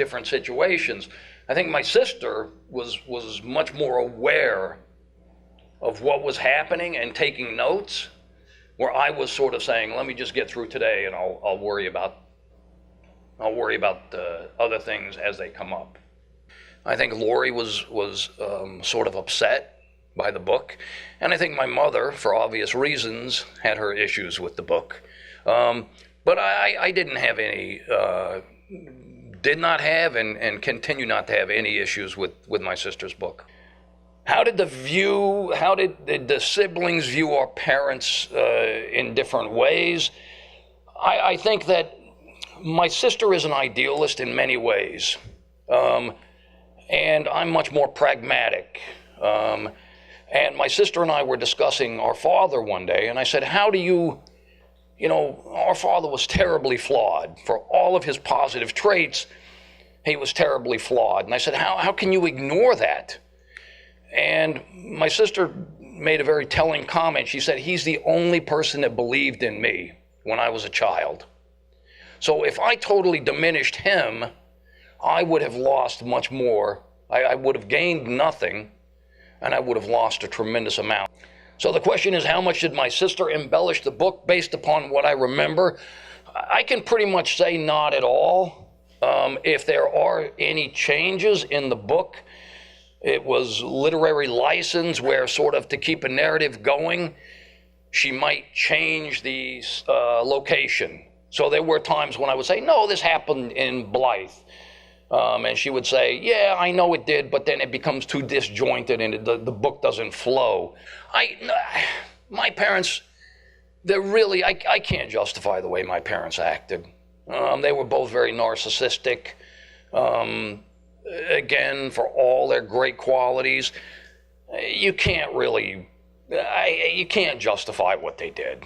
different situations. I think my sister was much more aware of what was happening and taking notes, where I was sort of saying, let me just get through today and I'll worry about other things as they come up. I think Lori was sort of upset by the book, and I think my mother, for obvious reasons, had her issues with the book. But I didn't have any, did not have and continue not to have any issues with my sister's book. How did the siblings view our parents in different ways? I think that my sister is an idealist in many ways. And I'm much more pragmatic. And my sister and I were discussing our father one day, and I said, our father was terribly flawed. For all of his positive traits, he was terribly flawed. And I said, how can you ignore that? And my sister made a very telling comment. She said, he's the only person that believed in me when I was a child. So if I totally diminished him, I would have lost much more. I would have gained nothing, and I would have lost a tremendous amount. So the question is, how much did my sister embellish the book based upon what I remember? I can pretty much say not at all. If there are any changes in the book, it was literary license where, sort of to keep a narrative going, she might change the location. So there were times when I would say, no, this happened in Blythe. And she would say, yeah, I know it did, but then it becomes too disjointed and the book doesn't flow. My parents, I can't justify the way my parents acted. They were both very narcissistic. Again, for all their great qualities, you can't justify what they did.